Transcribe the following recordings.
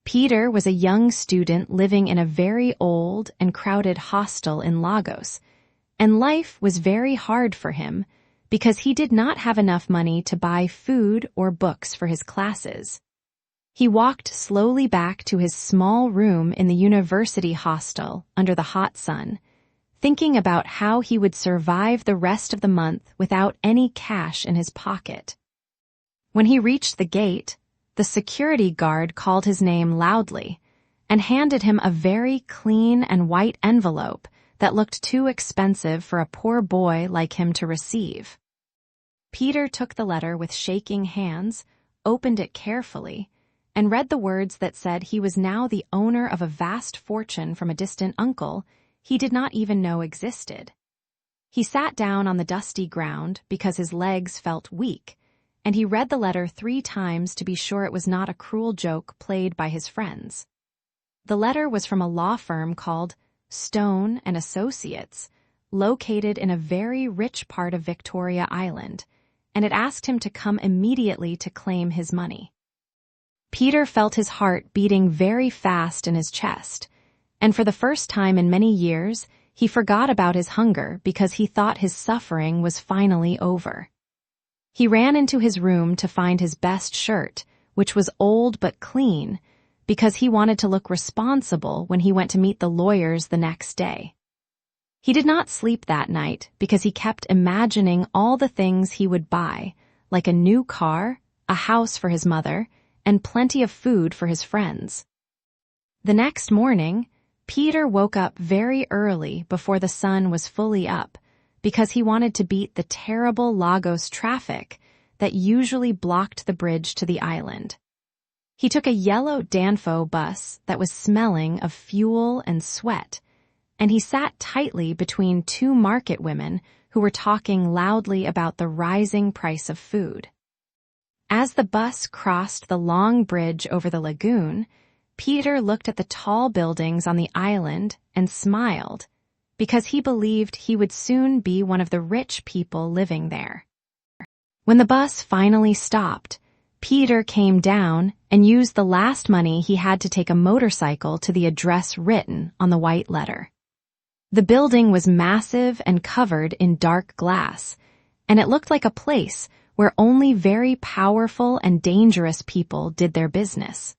Peter was a young student living in a very old and crowded hostel in Lagos, and life was very hard for him because he did not have enough money to buy food or books for his classes. He walked slowly back to his small room in the university hostel under the hot sun, thinking about how he would survive the rest of the month without any cash in his pocket. When he reached the gate, the security guard called his name loudly and handed him a very clean and white envelope that looked too expensive for a poor boy like him to receive. Peter took the letter with shaking hands, opened it carefully, and read the words that said he was now the owner of a vast fortune from a distant uncle he did not even know existed. He sat down on the dusty ground because his legs felt weak, and he read the letter 3 times to be sure it was not a cruel joke played by his friends. The letter was from a law firm called Stone and Associates, located in a very rich part of Victoria Island, and it asked him to come immediately to claim his money. Peter felt his heart beating very fast in his chest, and for the first time in many years, he forgot about his hunger because he thought his suffering was finally over. He ran into his room to find his best shirt, which was old but clean, because he wanted to look responsible when he went to meet the lawyers the next day. He did not sleep that night because he kept imagining all the things he would buy, like a new car, a house for his mother, and plenty of food for his friends. The next morning, Peter woke up very early before the sun was fully up because he wanted to beat the terrible Lagos traffic that usually blocked the bridge to the island. He took a yellow Danfo bus that was smelling of fuel and sweat, and he sat tightly between 2 market women who were talking loudly about the rising price of food. As the bus crossed the long bridge over the lagoon, Peter looked at the tall buildings on the island and smiled, because he believed he would soon be one of the rich people living there. When the bus finally stopped, Peter came down and used the last money he had to take a motorcycle to the address written on the white letter. The building was massive and covered in dark glass, and it looked like a place where only very powerful and dangerous people did their business.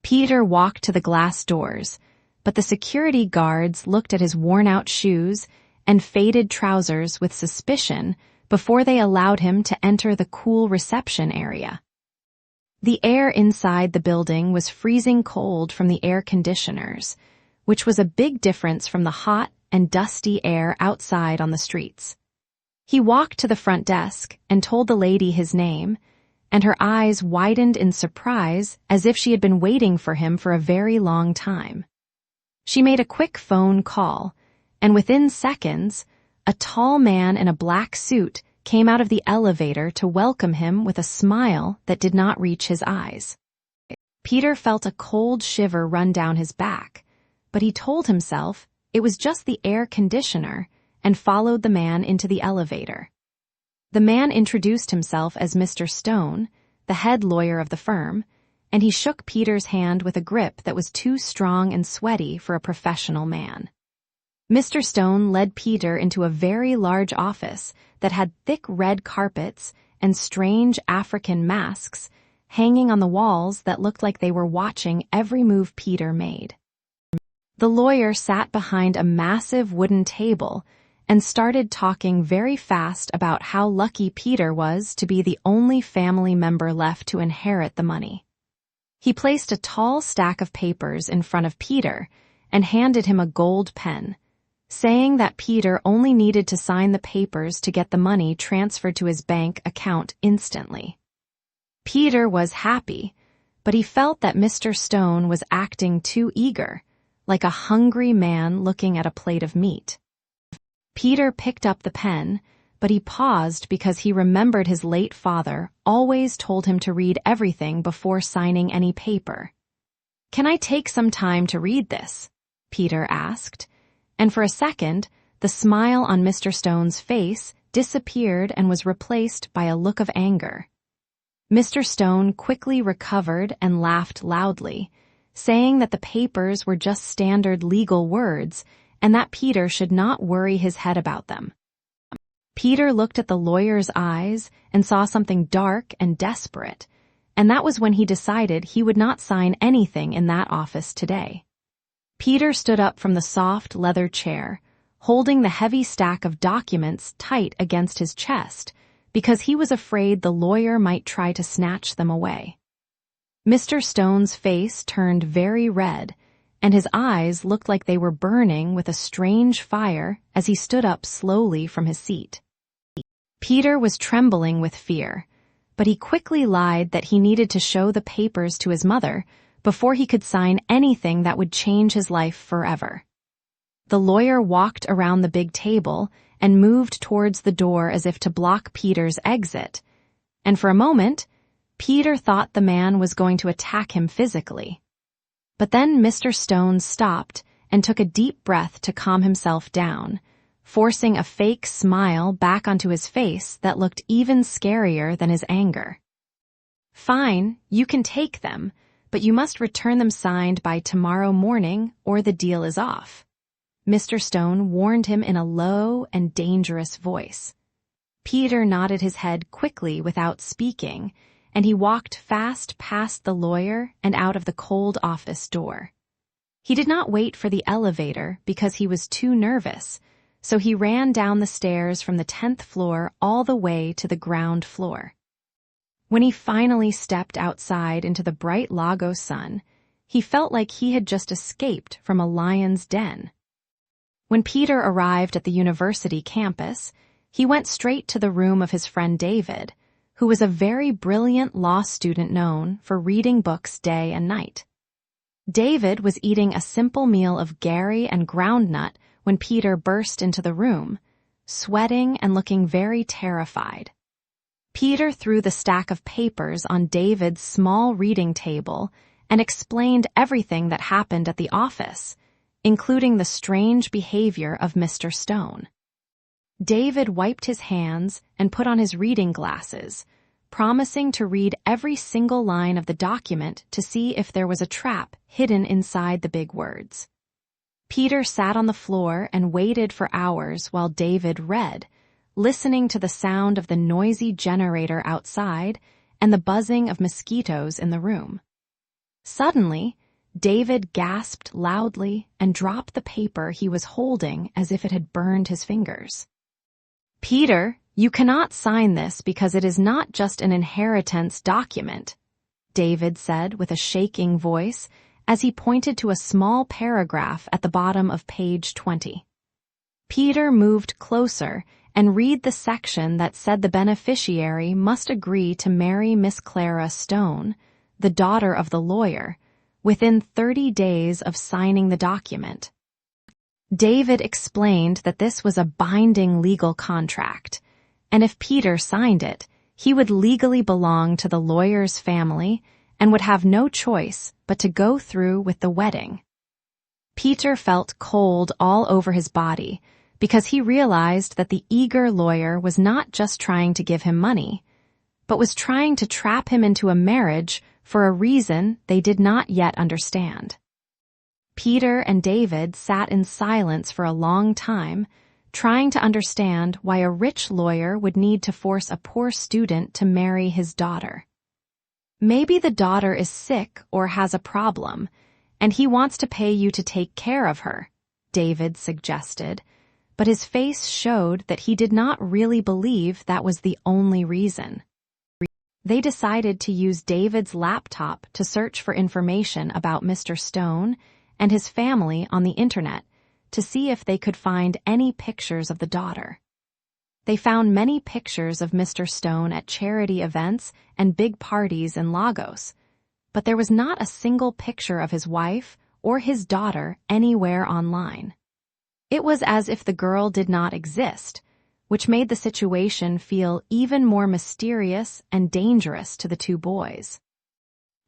Peter walked to the glass doors, but the security guards looked at his worn-out shoes and faded trousers with suspicion before they allowed him to enter the cool reception area. The air inside the building was freezing cold from the air conditioners, which was a big difference from the hot and dusty air outside on the streets. He walked to the front desk and told the lady his name, and her eyes widened in surprise as if she had been waiting for him for a very long time. She made a quick phone call, and within seconds, a tall man in a black suit came out of the elevator to welcome him with a smile that did not reach his eyes. Peter felt a cold shiver run down his back, but he told himself it was just the air conditioner and followed the man into the elevator. The man introduced himself as Mr. Stone, the head lawyer of the firm, and he shook Peter's hand with a grip that was too strong and sweaty for a professional man. Mr. Stone led Peter into a very large office that had thick red carpets and strange African masks hanging on the walls that looked like they were watching every move Peter made. The lawyer sat behind a massive wooden table and started talking very fast about how lucky Peter was to be the only family member left to inherit the money. He placed a tall stack of papers in front of Peter and handed him a gold pen, saying that Peter only needed to sign the papers to get the money transferred to his bank account instantly. Peter was happy, but he felt that Mr. Stone was acting too eager, like a hungry man looking at a plate of meat. Peter picked up the pen, but he paused because he remembered his late father always told him to read everything before signing any paper. "Can I take some time to read this?" Peter asked, and for a second, the smile on Mr. Stone's face disappeared and was replaced by a look of anger. Mr. Stone quickly recovered and laughed loudly, saying that the papers were just standard legal words and that Peter should not worry his head about them. Peter looked at the lawyer's eyes and saw something dark and desperate, and that was when he decided he would not sign anything in that office today. Peter stood up from the soft leather chair, holding the heavy stack of documents tight against his chest, because he was afraid the lawyer might try to snatch them away. Mr. Stone's face turned very red, and his eyes looked like they were burning with a strange fire as he stood up slowly from his seat. Peter was trembling with fear, but he quickly lied that he needed to show the papers to his mother before he could sign anything that would change his life forever. The lawyer walked around the big table and moved towards the door as if to block Peter's exit, and for a moment, Peter thought the man was going to attack him physically. But then Mr. Stone stopped and took a deep breath to calm himself down, forcing a fake smile back onto his face that looked even scarier than his anger. "Fine, you can take them, but you must return them signed by tomorrow morning or the deal is off," Mr. Stone warned him in a low and dangerous voice. Peter nodded his head quickly without speaking, and he walked fast past the lawyer and out of the cold office door. He did not wait for the elevator because he was too nervous, so he ran down the stairs from the 10th floor all the way to the ground floor. When he finally stepped outside into the bright Lagos sun, he felt like he had just escaped from a lion's den. When Peter arrived at the university campus, he went straight to the room of his friend David, who was a very brilliant law student known for reading books day and night. David was eating a simple meal of gari and groundnut when Peter burst into the room, sweating and looking very terrified. Peter threw the stack of papers on David's small reading table and explained everything that happened at the office, including the strange behavior of Mr. Stone. David wiped his hands and put on his reading glasses, promising to read every single line of the document to see if there was a trap hidden inside the big words. Peter sat on the floor and waited for hours while David read, listening to the sound of the noisy generator outside and the buzzing of mosquitoes in the room. Suddenly, David gasped loudly and dropped the paper he was holding as if it had burned his fingers. "Peter, you cannot sign this because it is not just an inheritance document," David said with a shaking voice as he pointed to a small paragraph at the bottom of page 20. Peter moved closer and read the section that said the beneficiary must agree to marry Miss Clara Stone, the daughter of the lawyer, within 30 days of signing the document. David explained that this was a binding legal contract, and if Peter signed it, he would legally belong to the lawyer's family and would have no choice but to go through with the wedding. Peter felt cold all over his body because he realized that the eager lawyer was not just trying to give him money, but was trying to trap him into a marriage for a reason they did not yet understand. Peter and David sat in silence for a long time, trying to understand why a rich lawyer would need to force a poor student to marry his daughter. "Maybe the daughter is sick or has a problem, and he wants to pay you to take care of her," David suggested, but his face showed that he did not really believe that was the only reason. They decided to use David's laptop to search for information about Mr. Stone and his family on the internet to see if they could find any pictures of the daughter. They found many pictures of Mr. Stone at charity events and big parties in Lagos, but there was not a single picture of his wife or his daughter anywhere online. It was as if the girl did not exist, which made the situation feel even more mysterious and dangerous to the two boys.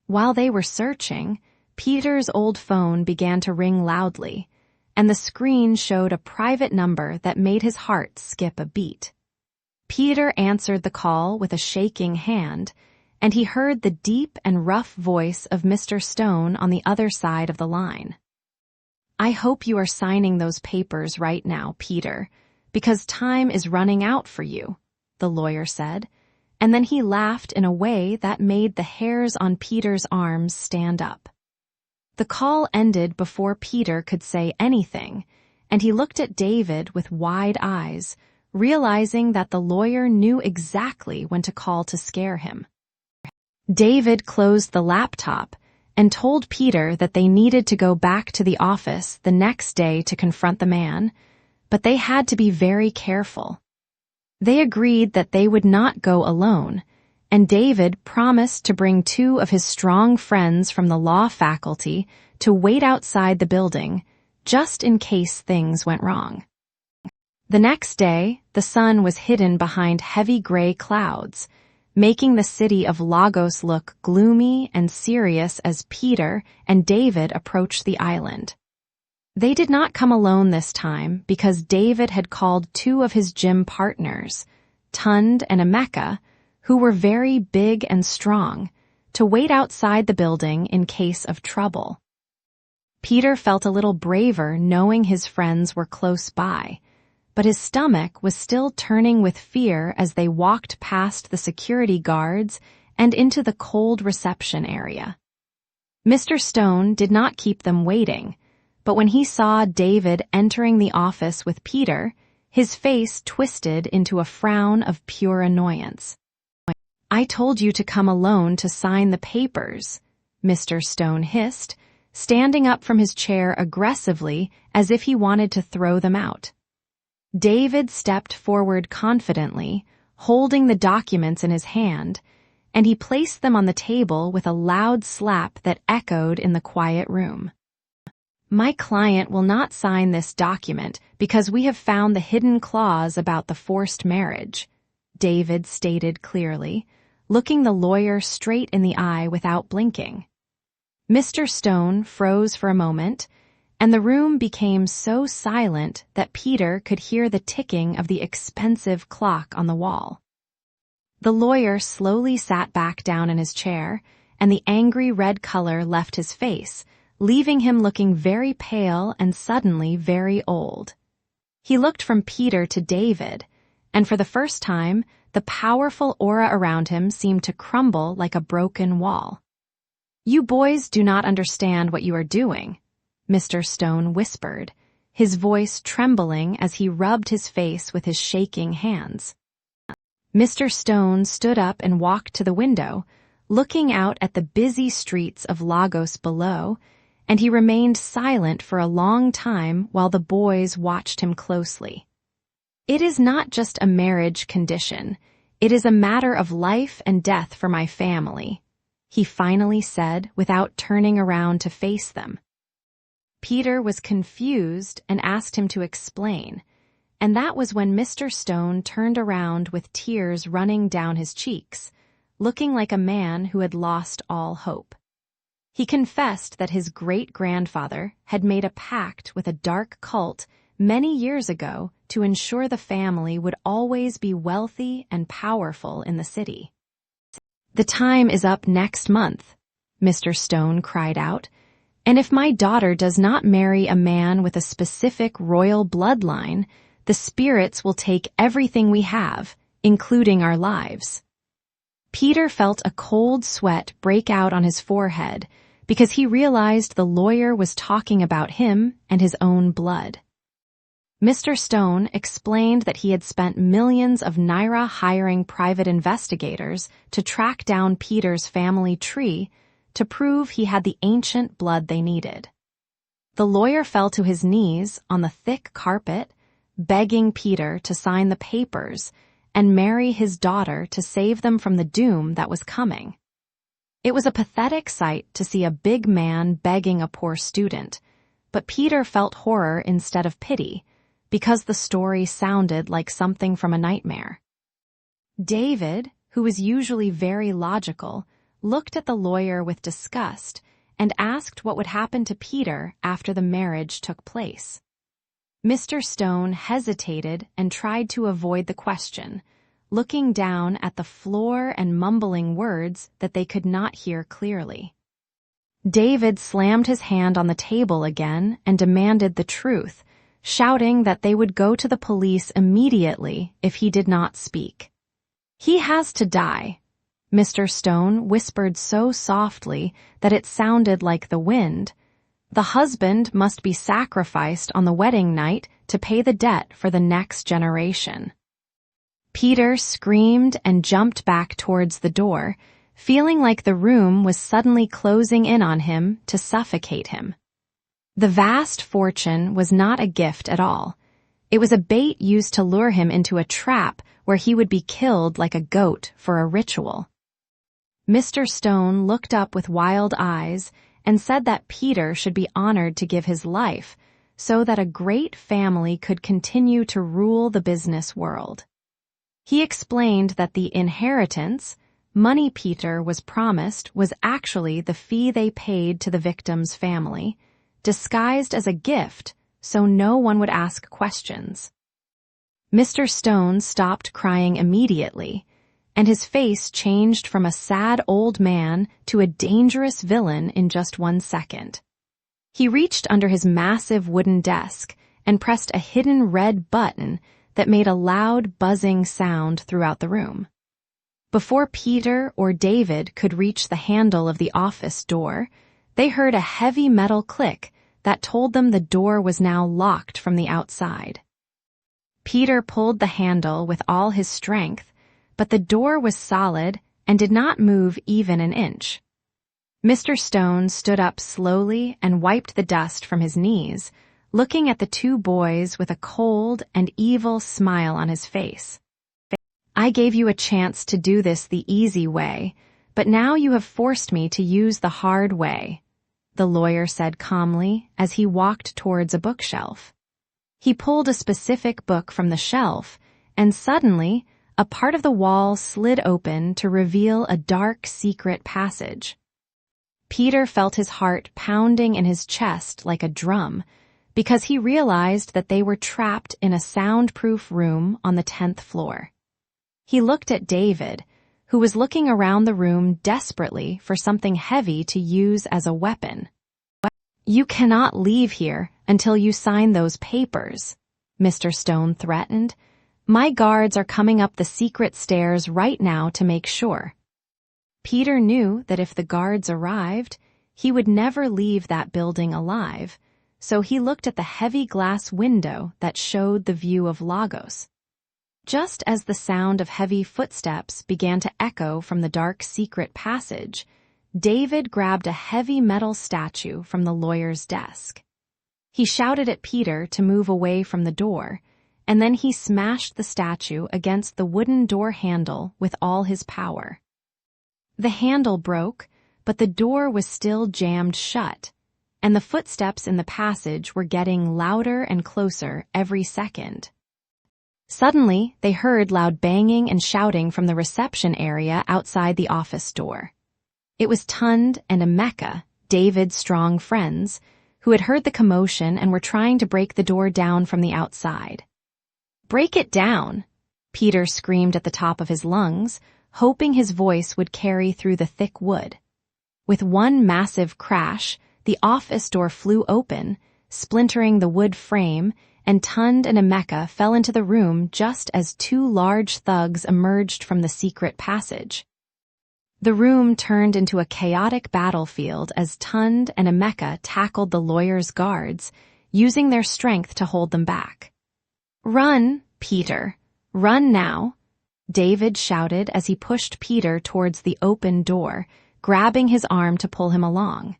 While they were searching, Peter's old phone began to ring loudly, and the screen showed a private number that made his heart skip a beat. Peter answered the call with a shaking hand, and he heard the deep and rough voice of Mr. Stone on the other side of the line. "I hope you are signing those papers right now, Peter, because time is running out for you," the lawyer said, and then he laughed in a way that made the hairs on Peter's arms stand up. The call ended before Peter could say anything, and he looked at David with wide eyes, realizing that the lawyer knew exactly when to call to scare him. David closed the laptop and told Peter that they needed to go back to the office the next day to confront the man, but they had to be very careful. They agreed that they would not go alone, and David promised to bring 2 of his strong friends from the law faculty to wait outside the building, just in case things went wrong. The next day, the sun was hidden behind heavy gray clouds, making the city of Lagos look gloomy and serious as Peter and David approached the island. They did not come alone this time because David had called 2 of his gym partners, Tund and Emeka, who were very big and strong, to wait outside the building in case of trouble. Peter felt a little braver knowing his friends were close by, but his stomach was still turning with fear as they walked past the security guards and into the cold reception area. Mr. Stone did not keep them waiting, but when he saw David entering the office with Peter, his face twisted into a frown of pure annoyance. "I told you to come alone to sign the papers," Mr. Stone hissed, standing up from his chair aggressively as if he wanted to throw them out. David stepped forward confidently, holding the documents in his hand, and he placed them on the table with a loud slap that echoed in the quiet room. "My client will not sign this document because we have found the hidden clause about the forced marriage," David stated clearly, looking the lawyer straight in the eye without blinking. Mr. Stone froze for a moment, and the room became so silent that Peter could hear the ticking of the expensive clock on the wall. The lawyer slowly sat back down in his chair, and the angry red color left his face, leaving him looking very pale and suddenly very old. He looked from Peter to David, and for the first time, the powerful aura around him seemed to crumble like a broken wall. "You boys do not understand what you are doing," Mr. Stone whispered, his voice trembling as he rubbed his face with his shaking hands. Mr. Stone stood up and walked to the window, looking out at the busy streets of Lagos below, and he remained silent for a long time while the boys watched him closely. "It is not just a marriage condition. It is a matter of life and death for my family," he finally said without turning around to face them. Peter was confused and asked him to explain, and that was when Mr. Stone turned around with tears running down his cheeks, looking like a man who had lost all hope. He confessed that his great-grandfather had made a pact with a dark cult many years ago to ensure the family would always be wealthy and powerful in the city. "The time is up next month," Mr. Stone cried out, "and if my daughter does not marry a man with a specific royal bloodline, the spirits will take everything we have, including our lives." Peter felt a cold sweat break out on his forehead because he realized the lawyer was talking about him and his own blood. Mr. Stone explained that he had spent millions of naira hiring private investigators to track down Peter's family tree to prove he had the ancient blood they needed. The lawyer fell to his knees on the thick carpet, begging Peter to sign the papers and marry his daughter to save them from the doom that was coming. It was a pathetic sight to see a big man begging a poor student, but Peter felt horror instead of pity, because the story sounded like something from a nightmare. David, who was usually very logical, looked at the lawyer with disgust and asked what would happen to Peter after the marriage took place. Mr. Stone hesitated and tried to avoid the question, looking down at the floor and mumbling words that they could not hear clearly. David slammed his hand on the table again and demanded the truth, shouting that they would go to the police immediately if he did not speak. "He has to die," Mr. Stone whispered so softly that it sounded like the wind. "The husband must be sacrificed on the wedding night to pay the debt for the next generation." Peter screamed and jumped back towards the door, feeling like the room was suddenly closing in on him to suffocate him. The vast fortune was not a gift at all. It was a bait used to lure him into a trap where he would be killed like a goat for a ritual. Mr. Stone looked up with wild eyes and said that Peter should be honored to give his life so that a great family could continue to rule the business world. He explained that the inheritance, money Peter was promised, was actually the fee they paid to the victim's family, disguised as a gift so no one would ask questions. Mr. Stone stopped crying immediately, and his face changed from a sad old man to a dangerous villain in just 1 second. He reached under his massive wooden desk and pressed a hidden red button that made a loud buzzing sound throughout the room. Before Peter or David could reach the handle of the office door, they heard a heavy metal click that told them the door was now locked from the outside. Peter pulled the handle with all his strength, but the door was solid and did not move even an inch. Mr. Stone stood up slowly and wiped the dust from his knees, looking at the two boys with a cold and evil smile on his face. "I gave you a chance to do this the easy way, but now you have forced me to use the hard way," the lawyer said calmly as he walked towards a bookshelf. He pulled a specific book from the shelf, and suddenly, a part of the wall slid open to reveal a dark, secret passage. Peter felt his heart pounding in his chest like a drum, because he realized that they were trapped in a soundproof room on the 10th floor. He looked at David, who was looking around the room desperately for something heavy to use as a weapon. "You cannot leave here until you sign those papers," Mr. Stone threatened. "My guards are coming up the secret stairs right now to make sure." Peter knew that if the guards arrived, he would never leave that building alive, so he looked at the heavy glass window that showed the view of Lagos. Just as the sound of heavy footsteps began to echo from the dark secret passage, David grabbed a heavy metal statue from the lawyer's desk. He shouted at Peter to move away from the door, and then he smashed the statue against the wooden door handle with all his power. The handle broke, but the door was still jammed shut, and the footsteps in the passage were getting louder and closer every second. Suddenly, they heard loud banging and shouting from the reception area outside the office door. It was Tund and Emeka, David's strong friends, who had heard the commotion and were trying to break the door down from the outside. "Break it down!" Peter screamed at the top of his lungs, hoping his voice would carry through the thick wood. With one massive crash, the office door flew open, splintering the wood frame, and Tund and Emeka fell into the room just as two large thugs emerged from the secret passage. The room turned into a chaotic battlefield as Tund and Emeka tackled the lawyer's guards, using their strength to hold them back. "Run, Peter! Run now!" David shouted as he pushed Peter towards the open door, grabbing his arm to pull him along.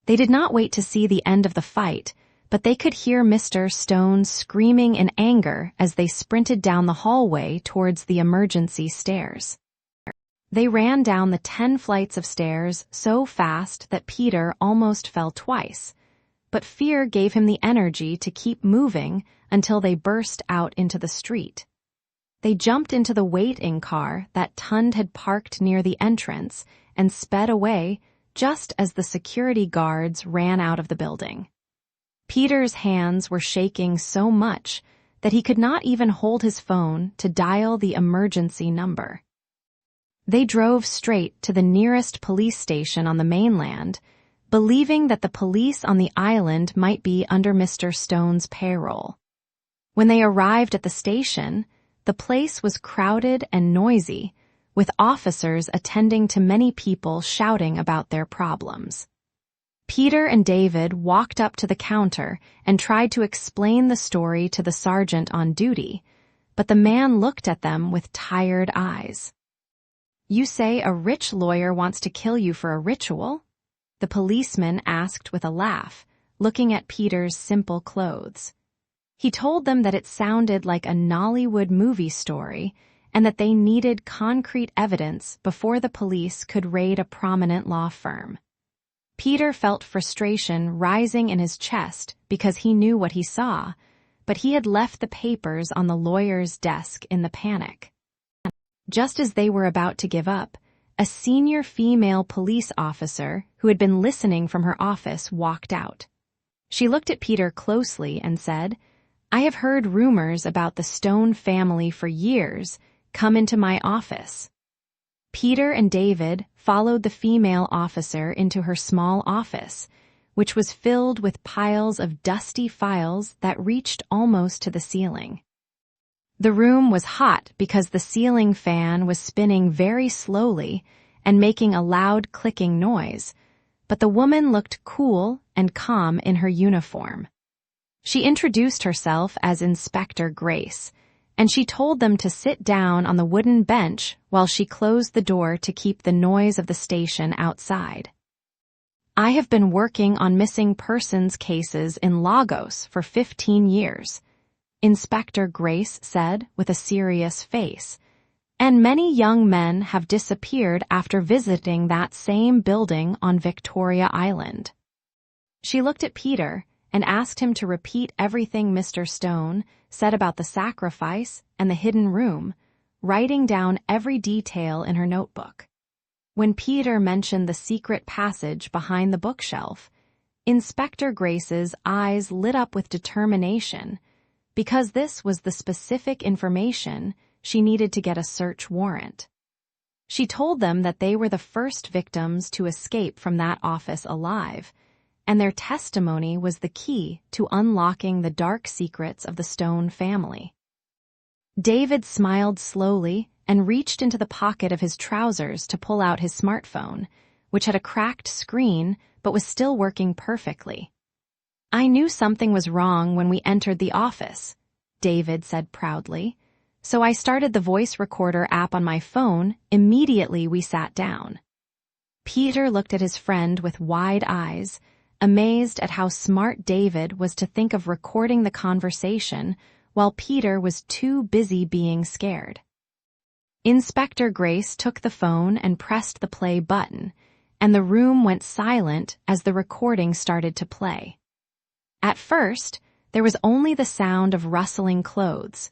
They did not wait to see the end of the fight, but they could hear Mr. Stone screaming in anger as they sprinted down the hallway towards the emergency stairs. They ran down the 10 flights of stairs so fast that Peter almost fell twice, but fear gave him the energy to keep moving until they burst out into the street. They jumped into the waiting car that Tund had parked near the entrance and sped away just as the security guards ran out of the building. Peter's hands were shaking so much that he could not even hold his phone to dial the emergency number. They drove straight to the nearest police station on the mainland, believing that the police on the island might be under Mr. Stone's payroll. When they arrived at the station, the place was crowded and noisy, with officers attending to many people shouting about their problems. Peter and David walked up to the counter and tried to explain the story to the sergeant on duty, but the man looked at them with tired eyes. "You say a rich lawyer wants to kill you for a ritual?" the policeman asked with a laugh, looking at Peter's simple clothes. He told them that it sounded like a Nollywood movie story and that they needed concrete evidence before the police could raid a prominent law firm. Peter felt frustration rising in his chest because he knew what he saw, but he had left the papers on the lawyer's desk in the panic. Just as they were about to give up, a senior female police officer who had been listening from her office walked out. She looked at Peter closely and said, "I have heard rumors about the Stone family for years. Come into my office." Peter and David followed the female officer into her small office, which was filled with piles of dusty files that reached almost to the ceiling. The room was hot because the ceiling fan was spinning very slowly and making a loud clicking noise, but the woman looked cool and calm in her uniform. She introduced herself as Inspector Grace, and she told them to sit down on the wooden bench while she closed the door to keep the noise of the station outside. "I have been working on missing persons cases in Lagos for 15 years, Inspector Grace said with a serious face, "and many young men have disappeared after visiting that same building on Victoria Island." She looked at Peter and asked him to repeat everything Mr. Stone said about the sacrifice and the hidden room, writing down every detail in her notebook. When Peter mentioned the secret passage behind the bookshelf, Inspector Grace's eyes lit up with determination, because this was the specific information she needed to get a search warrant. She told them that they were the first victims to escape from that office alive, and their testimony was the key to unlocking the dark secrets of the Stone family. David smiled slowly and reached into the pocket of his trousers to pull out his smartphone, which had a cracked screen but was still working perfectly. "I knew something was wrong when we entered the office," David said proudly, "so I started the voice recorder app on my phone immediately we sat down." Peter looked at his friend with wide eyes, amazed at how smart David was to think of recording the conversation while Peter was too busy being scared. Inspector Grace took the phone and pressed the play button, and the room went silent as the recording started to play. At first, there was only the sound of rustling clothes,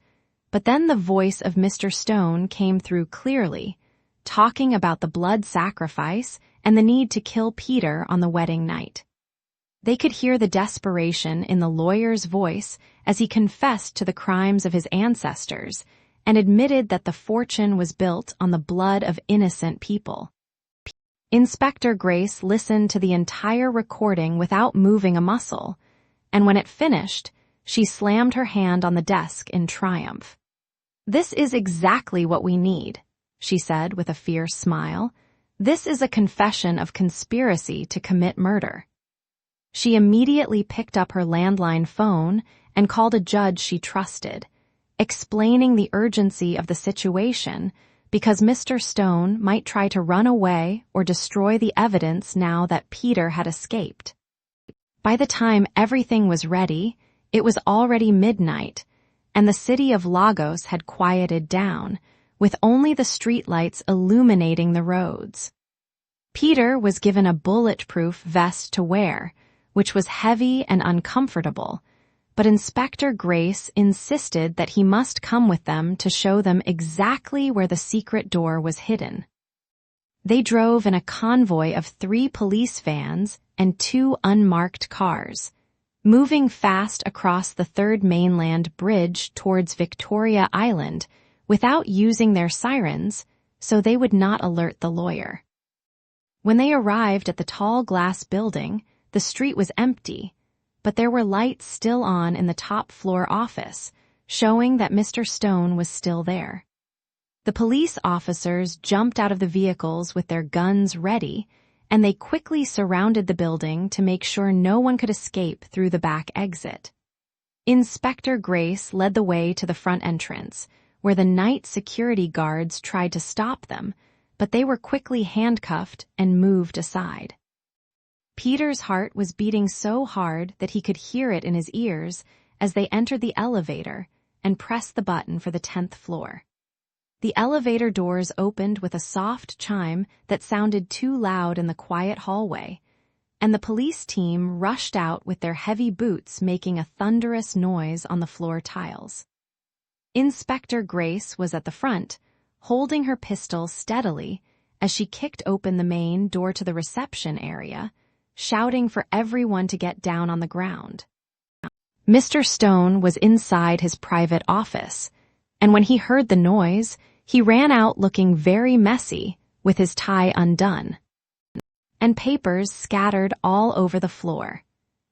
but then the voice of Mr. Stone came through clearly, talking about the blood sacrifice and the need to kill Peter on the wedding night. They could hear the desperation in the lawyer's voice as he confessed to the crimes of his ancestors and admitted that the fortune was built on the blood of innocent people. Inspector Grace listened to the entire recording without moving a muscle, and when it finished, she slammed her hand on the desk in triumph. "This is exactly what we need," she said with a fierce smile. "This is a confession of conspiracy to commit murder." She immediately picked up her landline phone and called a judge she trusted, explaining the urgency of the situation because Mr. Stone might try to run away or destroy the evidence now that Peter had escaped. By the time everything was ready, it was already midnight, and the city of Lagos had quieted down, with only the streetlights illuminating the roads. Peter was given a bulletproof vest to wear, which was heavy and uncomfortable, but Inspector Grace insisted that he must come with them to show them exactly where the secret door was hidden. They drove in a convoy of 3 police vans and 2 unmarked cars. moving fast across the third mainland bridge towards Victoria Island without using their sirens so they would not alert the lawyer. When they arrived at the tall glass building, the street was empty, but there were lights still on in the top floor office, showing that Mr. Stone was still there. The police officers jumped out of the vehicles with their guns ready, and they quickly surrounded the building to make sure no one could escape through the back exit. Inspector Grace led the way to the front entrance, where the night security guards tried to stop them, but they were quickly handcuffed and moved aside. Peter's heart was beating so hard that he could hear it in his ears as they entered the elevator and pressed the button for the 10th floor. The elevator doors opened with a soft chime that sounded too loud in the quiet hallway, and the police team rushed out with their heavy boots making a thunderous noise on the floor tiles. Inspector Grace was at the front, holding her pistol steadily as she kicked open the main door to the reception area, shouting for everyone to get down on the ground. Mr. Stone was inside his private office, and when he heard the noise, he ran out looking very messy, with his tie undone, and papers scattered all over the floor.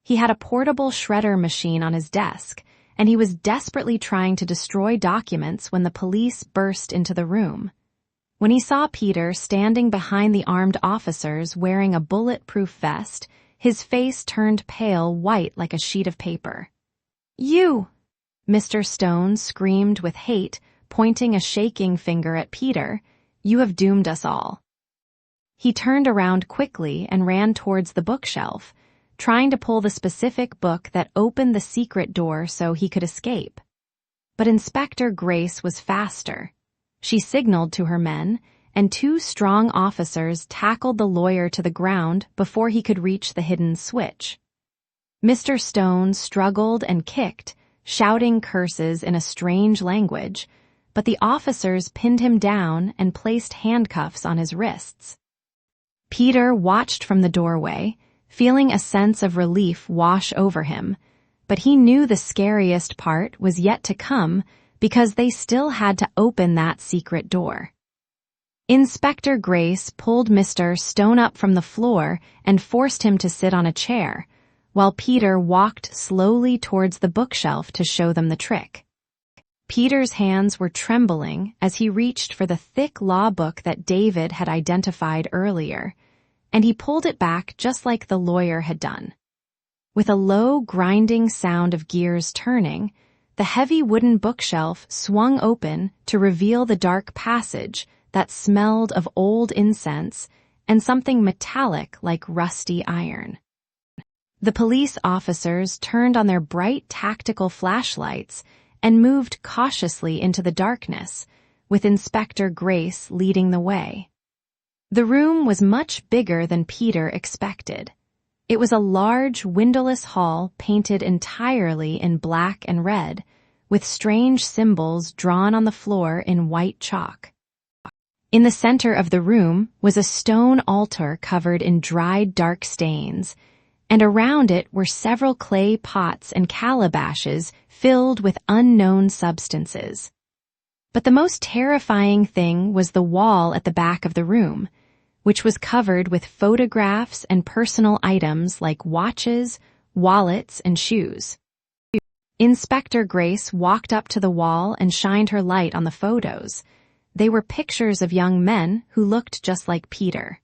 He had a portable shredder machine on his desk, and he was desperately trying to destroy documents when the police burst into the room. When he saw Peter standing behind the armed officers wearing a bulletproof vest, his face turned pale white like a sheet of paper. "You!" Mr. Stone screamed with hate, pointing a shaking finger at Peter. "You have doomed us all." He turned around quickly and ran towards the bookshelf, trying to pull the specific book that opened the secret door so he could escape. But Inspector Grace was faster. She signaled to her men, and 2 strong officers tackled the lawyer to the ground before he could reach the hidden switch. Mr. Stone struggled and kicked, shouting curses in a strange language, but the officers pinned him down and placed handcuffs on his wrists. Peter watched from the doorway, feeling a sense of relief wash over him, but he knew the scariest part was yet to come because they still had to open that secret door. Inspector Grace pulled Mr. Stone up from the floor and forced him to sit on a chair, while Peter walked slowly towards the bookshelf to show them the trick. Peter's hands were trembling as he reached for the thick law book that David had identified earlier, and he pulled it back just like the lawyer had done. With a low, grinding sound of gears turning, the heavy wooden bookshelf swung open to reveal the dark passage that smelled of old incense and something metallic like rusty iron. The police officers turned on their bright tactical flashlights and moved cautiously into the darkness, with Inspector Grace leading the way. The room was much bigger than Peter expected. It was a large, windowless hall painted entirely in black and red, with strange symbols drawn on the floor in white chalk. In the center of the room was a stone altar covered in dried dark stains, and around it were several clay pots and calabashes filled with unknown substances. But the most terrifying thing was the wall at the back of the room, which was covered with photographs and personal items like watches, wallets, and shoes. Inspector Grace walked up to the wall and shined her light on the photos. They were pictures of young men who looked just like Peter.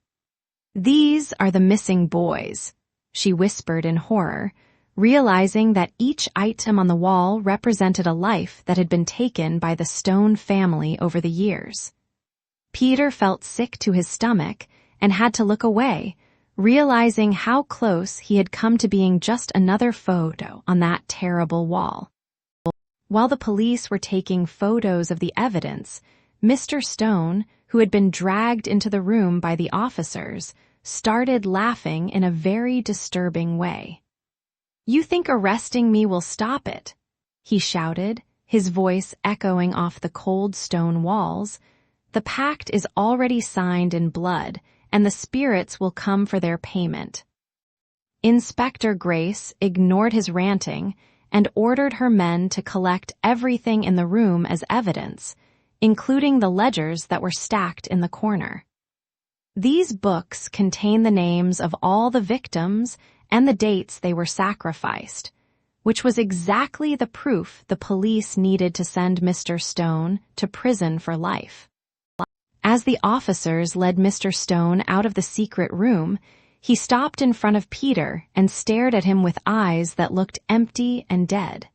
"These are the missing boys," she whispered in horror, realizing that each item on the wall represented a life that had been taken by the Stone family over the years. Peter felt sick to his stomach and had to look away, realizing how close he had come to being just another photo on that terrible wall. While the police were taking photos of the evidence, Mr. Stone, who had been dragged into the room by the officers, started laughing in a very disturbing way. "You think arresting me will stop it?" he shouted, his voice echoing off the cold stone walls. "The pact is already signed in blood, and the spirits will come for their payment." Inspector Grace ignored his ranting and ordered her men to collect everything in the room as evidence, including the ledgers that were stacked in the corner. These books contain the names of all the victims and the dates they were sacrificed, which was exactly the proof the police needed to send Mr. Stone to prison for life. As the officers led Mr. Stone out of the secret room, he stopped in front of Peter and stared at him with eyes that looked empty and dead.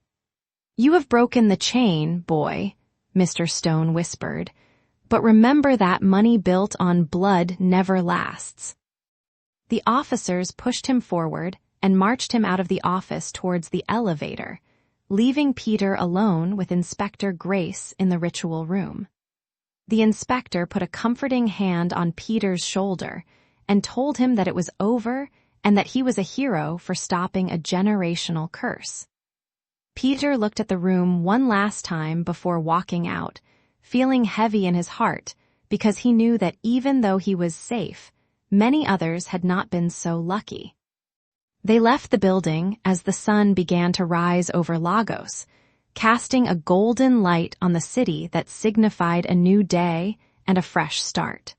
"You have broken the chain, boy," Mr. Stone whispered, "but remember that money built on blood never lasts." The officers pushed him forward and marched him out of the office towards the elevator, leaving Peter alone with Inspector Grace in the ritual room. The inspector put a comforting hand on Peter's shoulder and told him that it was over and that he was a hero for stopping a generational curse. Peter looked at the room one last time before walking out, feeling heavy in his heart because he knew that even though he was safe, many others had not been so lucky. They left the building as the sun began to rise over Lagos, casting a golden light on the city that signified a new day and a fresh start.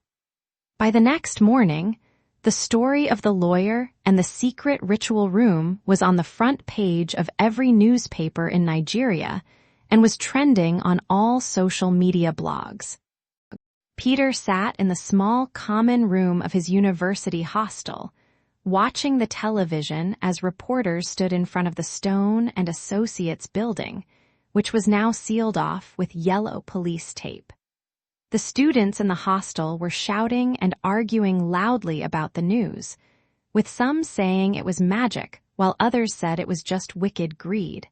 By the next morning, the story of the lawyer and the secret ritual room was on the front page of every newspaper in Nigeria and was trending on all social media blogs. Peter sat in the small common room of his university hostel, watching the television as reporters stood in front of the Stone and Associates building, which was now sealed off with yellow police tape. The students in the hostel were shouting and arguing loudly about the news, with some saying it was magic while others said it was just wicked greed.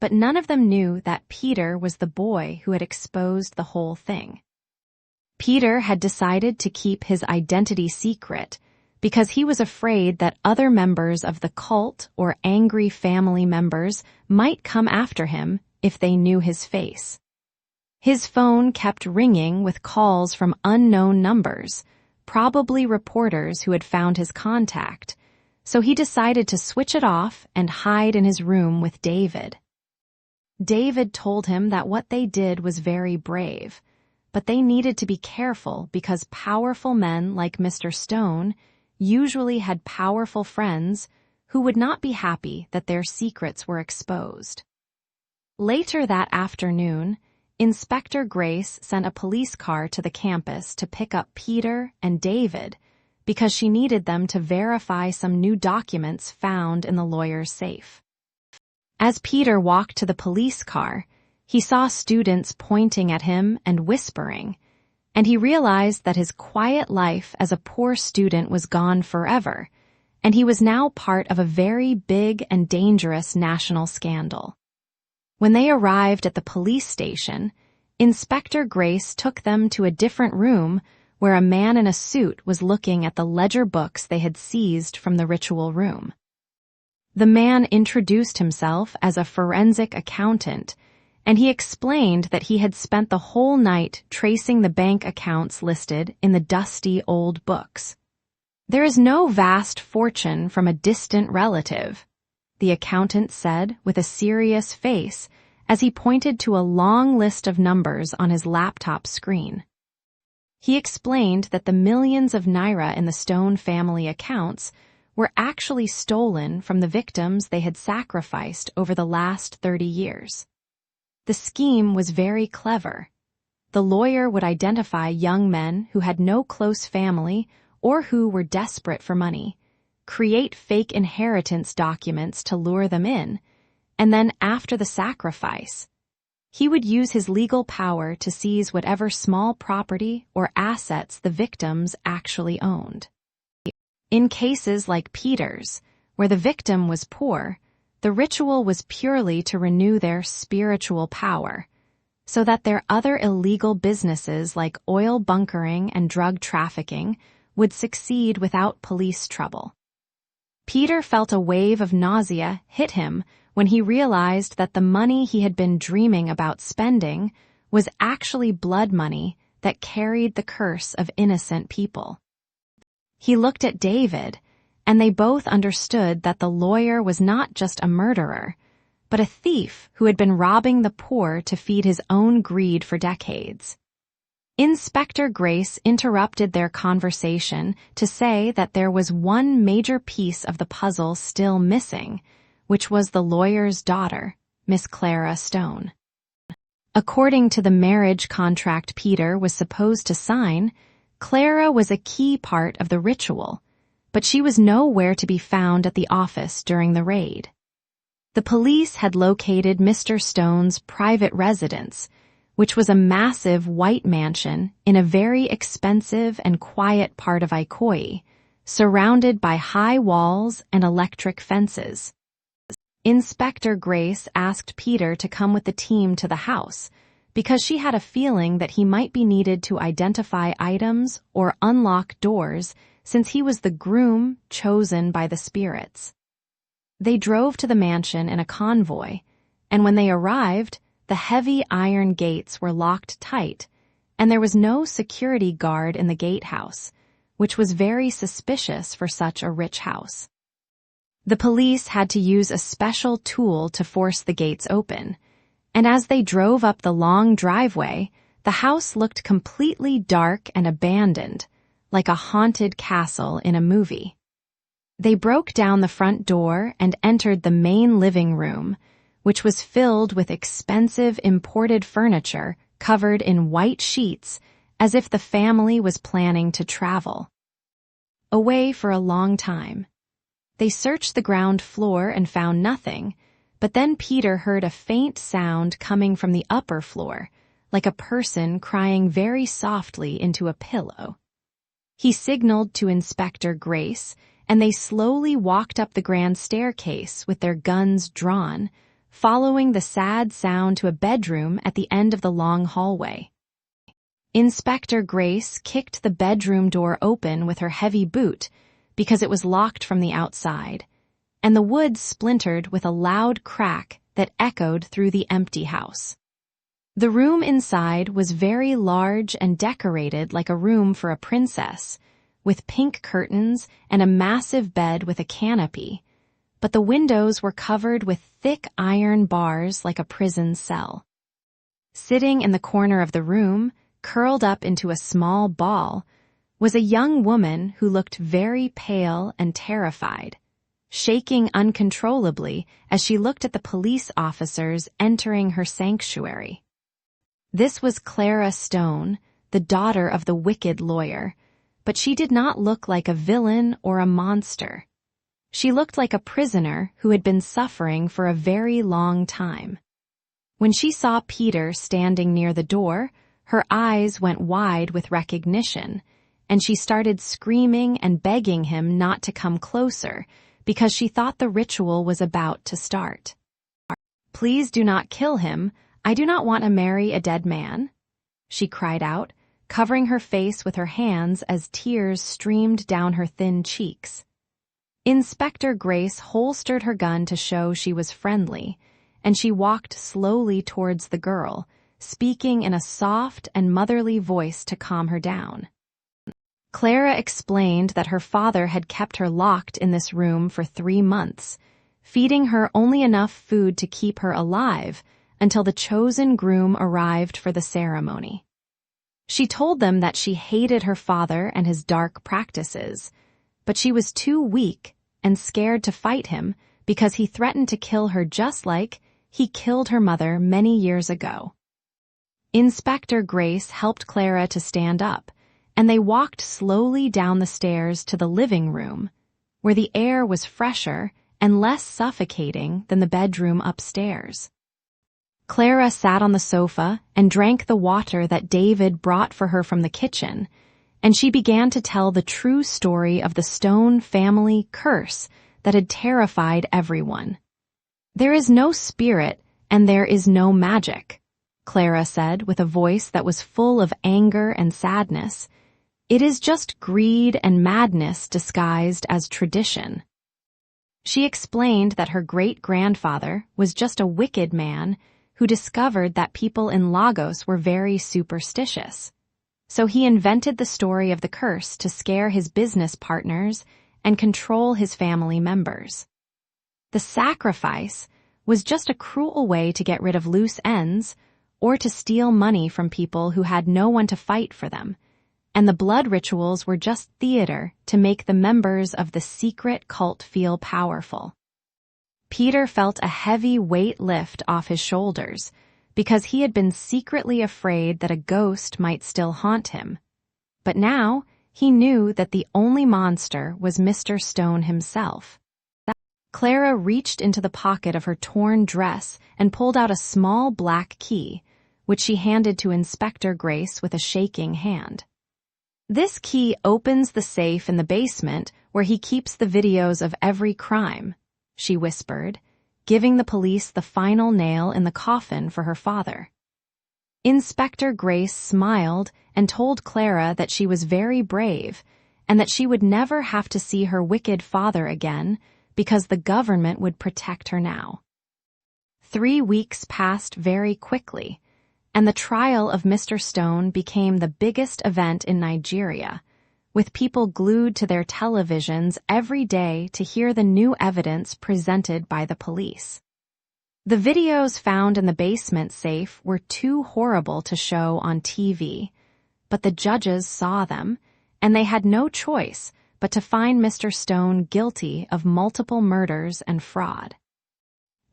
But none of them knew that Peter was the boy who had exposed the whole thing. Peter had decided to keep his identity secret because he was afraid that other members of the cult or angry family members might come after him if they knew his face. His phone kept ringing with calls from unknown numbers, probably reporters who had found his contact, so he decided to switch it off and hide in his room with David. David told him that what they did was very brave, but they needed to be careful because powerful men like Mr. Stone usually had powerful friends who would not be happy that their secrets were exposed. Later that afternoon, Inspector Grace sent a police car to the campus to pick up Peter and David because she needed them to verify some new documents found in the lawyer's safe. As Peter walked to the police car, he saw students pointing at him and whispering, and he realized that his quiet life as a poor student was gone forever, and he was now part of a very big and dangerous national scandal. When they arrived at the police station, Inspector Grace took them to a different room where a man in a suit was looking at the ledger books they had seized from the ritual room. The man introduced himself as a forensic accountant, and he explained that he had spent the whole night tracing the bank accounts listed in the dusty old books. "There is no vast fortune from a distant relative," the accountant said with a serious face as he pointed to a long list of numbers on his laptop screen. He explained that the millions of naira in the Stone family accounts were actually stolen from the victims they had sacrificed over the last 30 years. The scheme was very clever. The lawyer would identify young men who had no close family or who were desperate for money, create fake inheritance documents to lure them in, and then after the sacrifice, he would use his legal power to seize whatever small property or assets the victims actually owned. In cases like Peter's, where the victim was poor, the ritual was purely to renew their spiritual power, so that their other illegal businesses like oil bunkering and drug trafficking would succeed without police trouble. Peter felt a wave of nausea hit him when he realized that the money he had been dreaming about spending was actually blood money that carried the curse of innocent people. He looked at David, and they both understood that the lawyer was not just a murderer, but a thief who had been robbing the poor to feed his own greed for decades. Inspector Grace interrupted their conversation to say that there was one major piece of the puzzle still missing, which was the lawyer's daughter, Miss Clara Stone. According to the marriage contract Peter was supposed to sign, Clara was a key part of the ritual, but she was nowhere to be found at the office during the raid. The police had located Mr. Stone's private residence, which was a massive white mansion in a very expensive and quiet part of Ikoyi, surrounded by high walls and electric fences. Inspector Grace asked Peter to come with the team to the house because she had a feeling that he might be needed to identify items or unlock doors since he was the groom chosen by the spirits. They drove to the mansion in a convoy, and when they arrived, the heavy iron gates were locked tight, and there was no security guard in the gatehouse, which was very suspicious for such a rich house. The police had to use a special tool to force the gates open, and as they drove up the long driveway, the house looked completely dark and abandoned, like a haunted castle in a movie. They broke down the front door and entered the main living room, which was filled with expensive imported furniture covered in white sheets as if the family was planning to travel away for a long time. They searched the ground floor and found nothing, but then Peter heard a faint sound coming from the upper floor, like a person crying very softly into a pillow. He signaled to Inspector Grace, and they slowly walked up the grand staircase with their guns drawn, following the sad sound to a bedroom at the end of the long hallway. Inspector Grace kicked the bedroom door open with her heavy boot because it was locked from the outside, and the wood splintered with a loud crack that echoed through the empty house. The room inside was very large and decorated like a room for a princess, with pink curtains and a massive bed with a canopy, but the windows were covered with thick iron bars like a prison cell. Sitting in the corner of the room, curled up into a small ball, was a young woman who looked very pale and terrified, shaking uncontrollably as she looked at the police officers entering her sanctuary. This was Clara Stone, the daughter of the wicked lawyer, but she did not look like a villain or a monster. She looked like a prisoner who had been suffering for a very long time. When she saw Peter standing near the door, her eyes went wide with recognition, and she started screaming and begging him not to come closer because she thought the ritual was about to start. "Please do not kill him. I do not want to marry a dead man," she cried out, covering her face with her hands as tears streamed down her thin cheeks. Inspector Grace holstered her gun to show she was friendly, and she walked slowly towards the girl, speaking in a soft and motherly voice to calm her down. Clara explained that her father had kept her locked in this room for 3 months, feeding her only enough food to keep her alive until the chosen groom arrived for the ceremony. She told them that she hated her father and his dark practices, but she was too weak and scared to fight him because he threatened to kill her just like he killed her mother many years ago. Inspector Grace helped Clara to stand up, and they walked slowly down the stairs to the living room, where the air was fresher and less suffocating than the bedroom upstairs. Clara sat on the sofa and drank the water that David brought for her from the kitchen, and she began to tell the true story of the Stone family curse that had terrified everyone. "There is no spirit and there is no magic," Clara said with a voice that was full of anger and sadness. "It is just greed and madness disguised as tradition." She explained that her great-grandfather was just a wicked man who discovered that people in Lagos were very superstitious. So he invented the story of the curse to scare his business partners and control his family members. The sacrifice was just a cruel way to get rid of loose ends or to steal money from people who had no one to fight for them, and the blood rituals were just theater to make the members of the secret cult feel powerful. Peter felt a heavy weight lift off his shoulders because he had been secretly afraid that a ghost might still haunt him. But now he knew that the only monster was Mr. Stone himself. Clara reached into the pocket of her torn dress and pulled out a small black key, which she handed to Inspector Grace with a shaking hand. "This key opens the safe in the basement where he keeps the videos of every crime," she whispered, giving the police the final nail in the coffin for her father. Inspector Grace smiled and told Clara that she was very brave and that she would never have to see her wicked father again because the government would protect her now. 3 weeks passed very quickly, and the trial of Mr. Stone became the biggest event in Nigeria, with people glued to their televisions every day to hear the new evidence presented by the police. The videos found in the basement safe were too horrible to show on TV, but the judges saw them, and they had no choice but to find Mr. Stone guilty of multiple murders and fraud.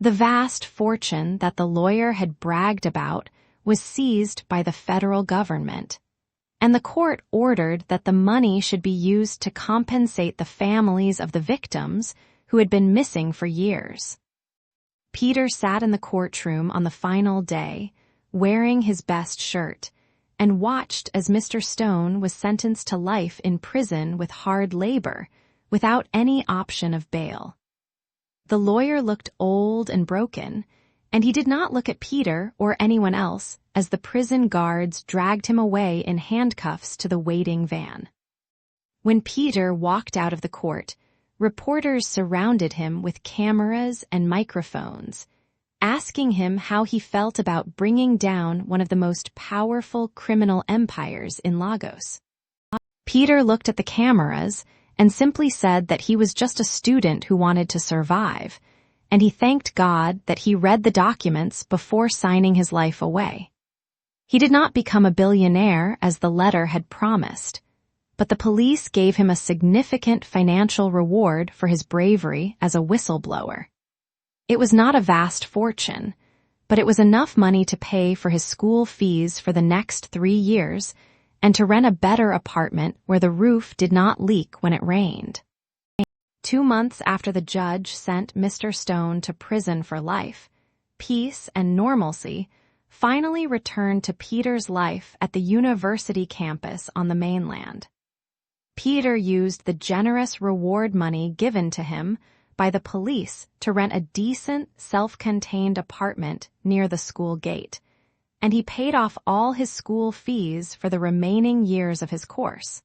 The vast fortune that the lawyer had bragged about was seized by the federal government, and the court ordered that the money should be used to compensate the families of the victims who had been missing for years. Peter sat in the courtroom on the final day, wearing his best shirt, and watched as Mr. Stone was sentenced to life in prison with hard labor, without any option of bail. The lawyer looked old and broken, and he did not look at Peter or anyone else as the prison guards dragged him away in handcuffs to the waiting van. When Peter walked out of the court, reporters surrounded him with cameras and microphones, asking him how he felt about bringing down one of the most powerful criminal empires in Lagos. Peter looked at the cameras and simply said that he was just a student who wanted to survive, and he thanked God that he read the documents before signing his life away. He did not become a billionaire as the letter had promised, but the police gave him a significant financial reward for his bravery as a whistleblower. It was not a vast fortune, but it was enough money to pay for his school fees for the next 3 years and to rent a better apartment where the roof did not leak when it rained. 2 months after the judge sent Mr. Stone to prison for life, peace and normalcy finally returned to Peter's life at the university campus on the mainland. Peter used the generous reward money given to him by the police to rent a decent, self-contained apartment near the school gate, and he paid off all his school fees for the remaining years of his course.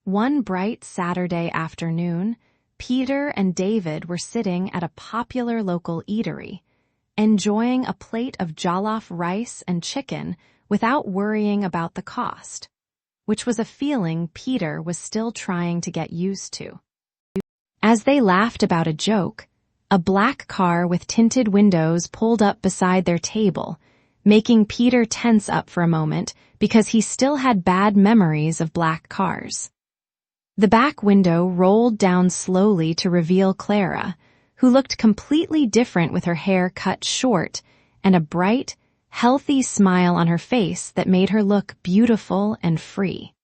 One bright Saturday afternoon, Peter and David were sitting at a popular local eatery, enjoying a plate of jollof rice and chicken without worrying about the cost, which was a feeling Peter was still trying to get used to. As they laughed about a joke, a black car with tinted windows pulled up beside their table, making Peter tense up for a moment because he still had bad memories of black cars. The back window rolled down slowly to reveal Clara, who looked completely different with her hair cut short and a bright, healthy smile on her face that made her look beautiful and free.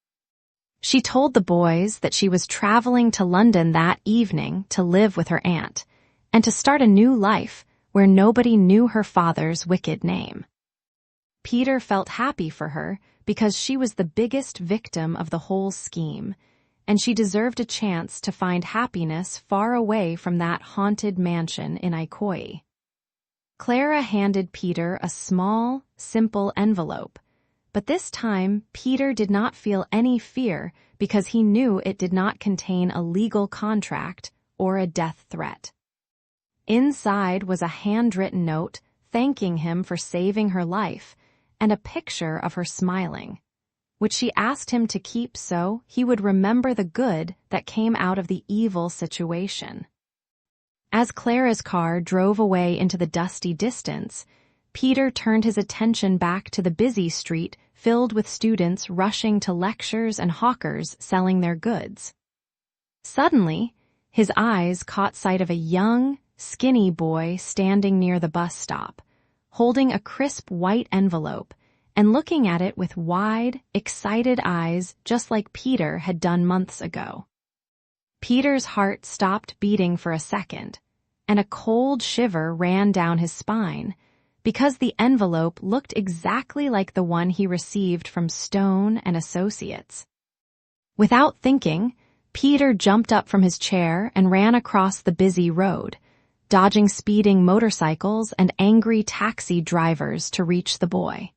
She told the boys that she was traveling to London that evening to live with her aunt and to start a new life where nobody knew her father's wicked name. Peter felt happy for her because she was the biggest victim of the whole scheme, and she deserved a chance to find happiness far away from that haunted mansion in Ikoyi. Clara handed Peter a small, simple envelope, but this time Peter did not feel any fear because he knew it did not contain a legal contract or a death threat. Inside was a handwritten note thanking him for saving her life and a picture of her smiling. which she asked him to keep so he would remember the good that came out of the evil situation. As Clara's car drove away into the dusty distance, Peter turned his attention back to the busy street filled with students rushing to lectures and hawkers selling their goods. Suddenly, his eyes caught sight of a young, skinny boy standing near the bus stop, holding a crisp white envelope and looking at it with wide, excited eyes just like Peter had done months ago. Peter's heart stopped beating for a second, and a cold shiver ran down his spine, because the envelope looked exactly like the one he received from Stone and Associates. Without thinking, Peter jumped up from his chair and ran across the busy road, dodging speeding motorcycles and angry taxi drivers to reach the boy.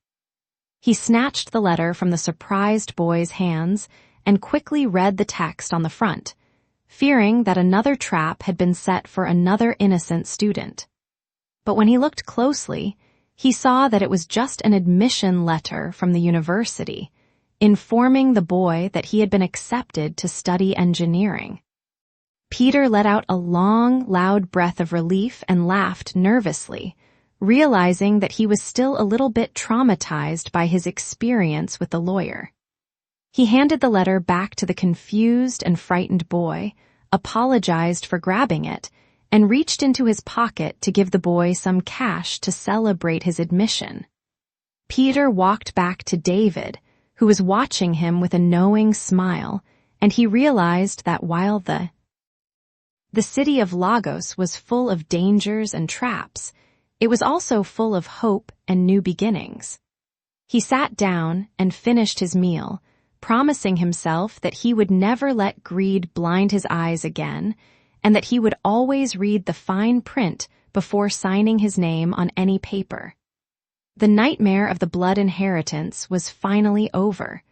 He snatched the letter from the surprised boy's hands and quickly read the text on the front, fearing that another trap had been set for another innocent student. But when he looked closely, he saw that it was just an admission letter from the university, informing the boy that he had been accepted to study engineering. Peter let out a long, loud breath of relief and laughed nervously, realizing that he was still a little bit traumatized by his experience with the lawyer. He handed the letter back to the confused and frightened boy, apologized for grabbing it, and reached into his pocket to give the boy some cash to celebrate his admission. Peter walked back to David, who was watching him with a knowing smile, and he realized that while the city of Lagos was full of dangers and traps, it was also full of hope and new beginnings. He sat down and finished his meal, promising himself that he would never let greed blind his eyes again, and that he would always read the fine print before signing his name on any paper. The nightmare of the blood inheritance was finally over,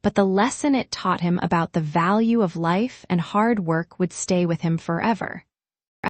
but the lesson it taught him about the value of life and hard work would stay with him forever.